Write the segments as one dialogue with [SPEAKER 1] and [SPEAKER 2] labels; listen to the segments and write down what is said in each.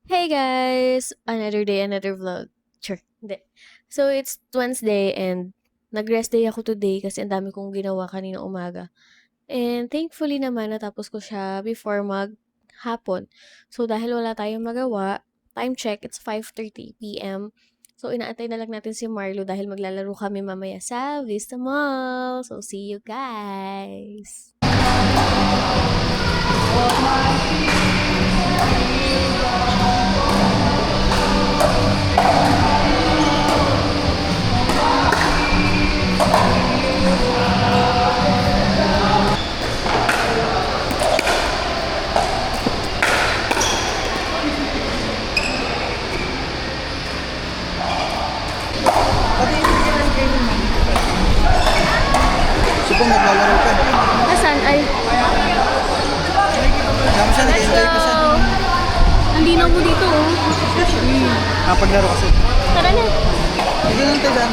[SPEAKER 1] Hey guys! Another day, another vlog. Sure, hindi. So, it's Wednesday and nag-rest day ako today kasi ang dami kong ginawa kanina umaga. And thankfully naman natapos ko siya before mag-hapon. So, dahil wala tayong magawa, time check, it's 5:30 p.m. So, inaantay na lang natin si Marlo dahil maglalaro kami mamaya sa Vista Mall. So, see you guys!
[SPEAKER 2] Subong naglalaro ka.
[SPEAKER 1] Asan? Ay,
[SPEAKER 2] Kaya siya,
[SPEAKER 1] let's
[SPEAKER 2] nag-enjoy pa siya.
[SPEAKER 1] go! Andinaw mo dito oh.
[SPEAKER 2] Paglaro kasi.
[SPEAKER 1] Tara na!
[SPEAKER 2] Hindi lang tayo daan.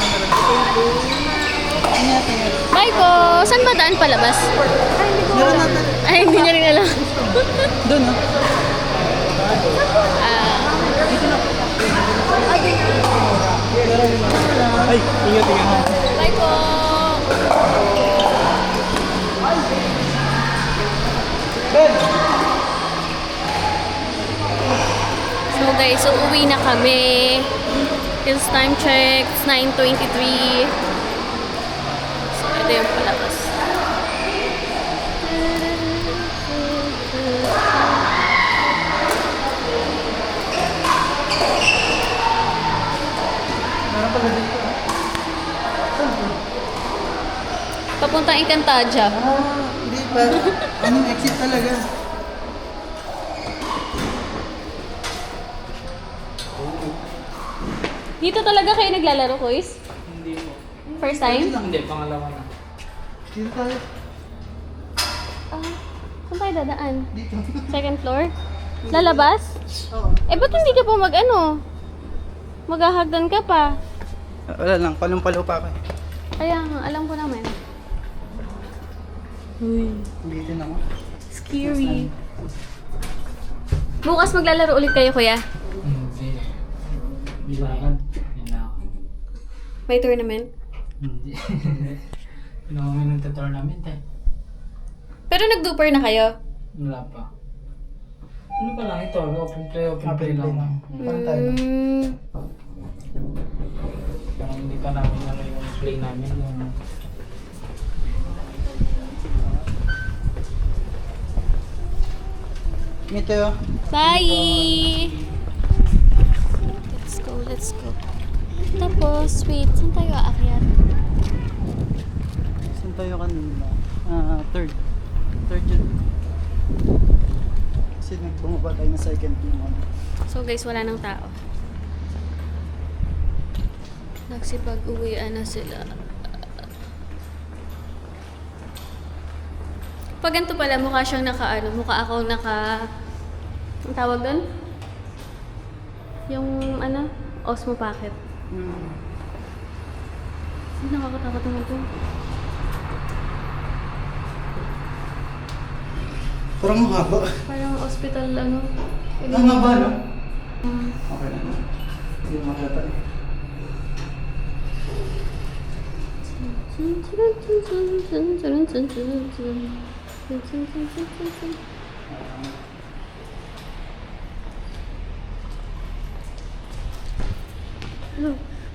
[SPEAKER 1] Bye po! Saan ba daan palabas?
[SPEAKER 2] Meron natin.
[SPEAKER 1] Ay, hindi niya rin alam.
[SPEAKER 2] Doon, no? Ay, ingat, ingat.
[SPEAKER 1] Bye po! So guys, uuwi na kami. It's time check. It's 9:23. So, ito yung palabas.
[SPEAKER 2] Meron pala dito.
[SPEAKER 1] Papuntang Encantadia.
[SPEAKER 2] Hindi pa. Anong exit talaga?
[SPEAKER 1] Dito talaga kayo naglalaro, Kuis?
[SPEAKER 3] Hindi po.
[SPEAKER 1] First time?
[SPEAKER 3] Hindi, pangalawa na.
[SPEAKER 2] Dito tayo.
[SPEAKER 1] Ah, saan tayo dadaan?
[SPEAKER 2] Dito.
[SPEAKER 1] Second floor? Lalabas?
[SPEAKER 2] Oo.
[SPEAKER 1] Eh, ba't hindi ka pa maghahagdan ka pa?
[SPEAKER 2] Wala lang, palumpalo pa ako.
[SPEAKER 1] Kaya nga, alam ko naman. Uy,
[SPEAKER 2] Bitin ako.
[SPEAKER 1] scary. Bukas maglalaro ulit kayo, kuya?
[SPEAKER 3] Hindi. Bilangan. Bilangan.
[SPEAKER 1] May tournament?
[SPEAKER 3] Hindi. Pinuha kami ng tournament eh.
[SPEAKER 1] Pero nag-duper na kayo?
[SPEAKER 3] Wala pa. Ano pa lang ito? Open play lang.
[SPEAKER 2] Parang tayo.
[SPEAKER 3] Parang hindi pa namin ano yung play namin. Yung...
[SPEAKER 2] Mito.
[SPEAKER 1] Bye! Let's go. Tapos, wait, saan tayo aakyat?
[SPEAKER 2] Saan tayo kanina? Third. Third yun. Kasi bumaba tayo na second yung ano.
[SPEAKER 1] So guys, wala nang tao. Nagsipag-uwian na sila. Pag ganito pala, mukha siyang mukha ako ang tawag doon? Yung Osmo Pocket. Nakakatakot naman ito.
[SPEAKER 2] Parang mahaba.
[SPEAKER 1] Parang hospital,
[SPEAKER 2] Ang haba, no? Okay lang. Hindi na makata eh.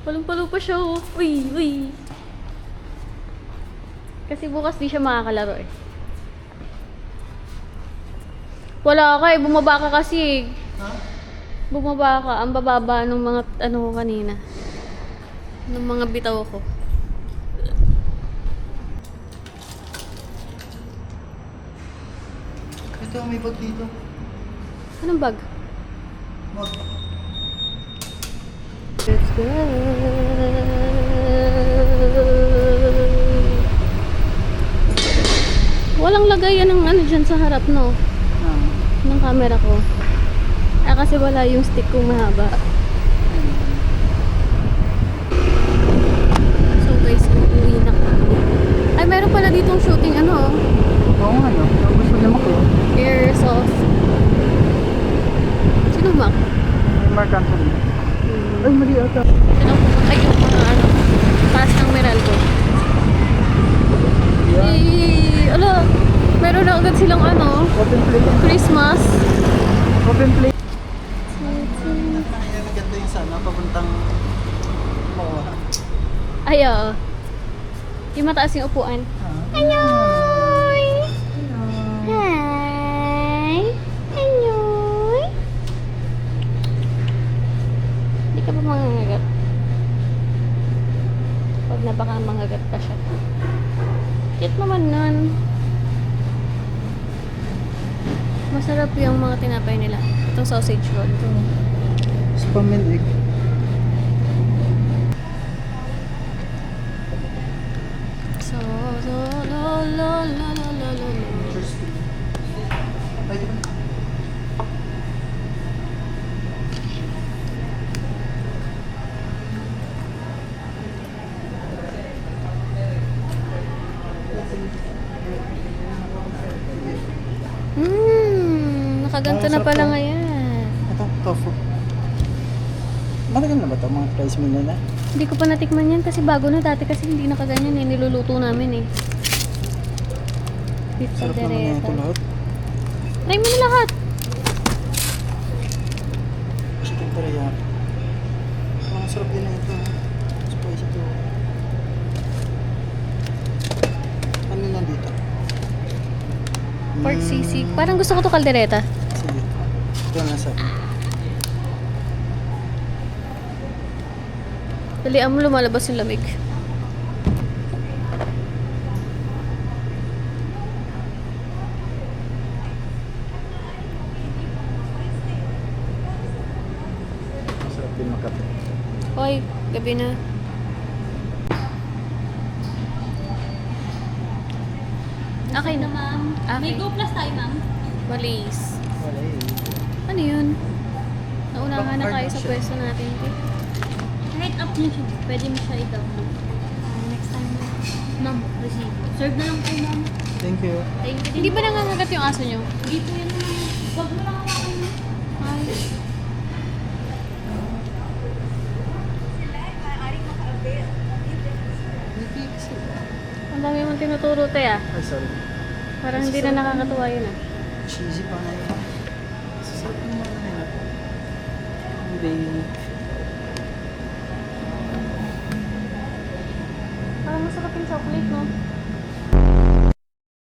[SPEAKER 1] Palong-palo pa siya, oh. Uy. Kasi bukas di siya makakalaro eh. Wala ka eh, bumaba ka kasi.
[SPEAKER 2] Ha?
[SPEAKER 1] Bumaba ka, ang bababa ng mga ko kanina. Ng mga bitaw ko.
[SPEAKER 2] Ito, may bag dito.
[SPEAKER 1] Anong bag?
[SPEAKER 2] Mag.
[SPEAKER 1] Let's go! Walang lagayan ng dyan sa harap, no? Ng camera ko. Kasi wala yung stick kong mahaba. So guys, uuwi na kami. Ay, meron pala ditong shooting
[SPEAKER 2] Oo nga, no? Gusto naman ko.
[SPEAKER 1] Airsoft. Sino Mac?
[SPEAKER 2] Open play.
[SPEAKER 1] Christmas.
[SPEAKER 2] Open play. Kaya maganda yung sana, papuntang Mawa.
[SPEAKER 4] Ay, oo. Yung mataas yung upuan. Anyoy! Hi! Anyoy! Hindi ka ba mangangagat? Huwag na baka mangagat pa siya. Cute naman nun. Masarap yung mga tinapay nila. Itong sausage roll.
[SPEAKER 2] Spam and egg.
[SPEAKER 1] So, lo, lo, lo, lo, lo, lo, lo.
[SPEAKER 2] Interesting. Ay, di ba?
[SPEAKER 1] Nakaganto na
[SPEAKER 2] Masarap
[SPEAKER 1] pala
[SPEAKER 2] to.
[SPEAKER 1] ngayon.
[SPEAKER 2] Ito, tofu. Matagal na ba ito? Mga rice meal na?
[SPEAKER 4] Hindi ko pa natikman yan kasi bago na dati kasi hindi nakaganyan eh. Niluluto namin eh. Beef
[SPEAKER 2] Sarap naman na ito
[SPEAKER 4] caldereta.
[SPEAKER 2] lahat.
[SPEAKER 4] Try mo na lahat.
[SPEAKER 2] Chicken teriyaki. Ang sarap din na ito. Spicy to. Ano nandito?
[SPEAKER 4] Pork sisig. Parang gusto ko to kaldereta.
[SPEAKER 2] Sige. Ito na sa
[SPEAKER 4] Dalian mo lumalabas yung lamig.
[SPEAKER 2] masarap din makape.
[SPEAKER 4] Hoy, gabi na. Okay na, ma'am. May Go Plus tayo, ma'am.
[SPEAKER 1] Walis.
[SPEAKER 2] Wala eh.
[SPEAKER 4] Ano yun? Naunahan na
[SPEAKER 2] Baka
[SPEAKER 4] kayo
[SPEAKER 2] hard
[SPEAKER 4] sa
[SPEAKER 2] siya.
[SPEAKER 4] pwesto natin. Eh.
[SPEAKER 5] Kahit up niyo siya, pwede mo siya i-download. Next time, ma'am, receive. Serve na lang po, ma'am.
[SPEAKER 2] Thank you.
[SPEAKER 5] Thank you.
[SPEAKER 4] Hindi ba nangangagat yung aso nyo?
[SPEAKER 5] Hindi po yan, ma'am. Huwag mo lang hawakan, ma'am.
[SPEAKER 4] Ay. Ang dami mong tinuturo, te ah.
[SPEAKER 2] Ay, sorry.
[SPEAKER 4] Parang hindi na nakakatuwa yun ah.
[SPEAKER 2] Cheesy pa na yun. Sarap naman na yun. Baby.
[SPEAKER 4] Parang masarap yung chocolate, no?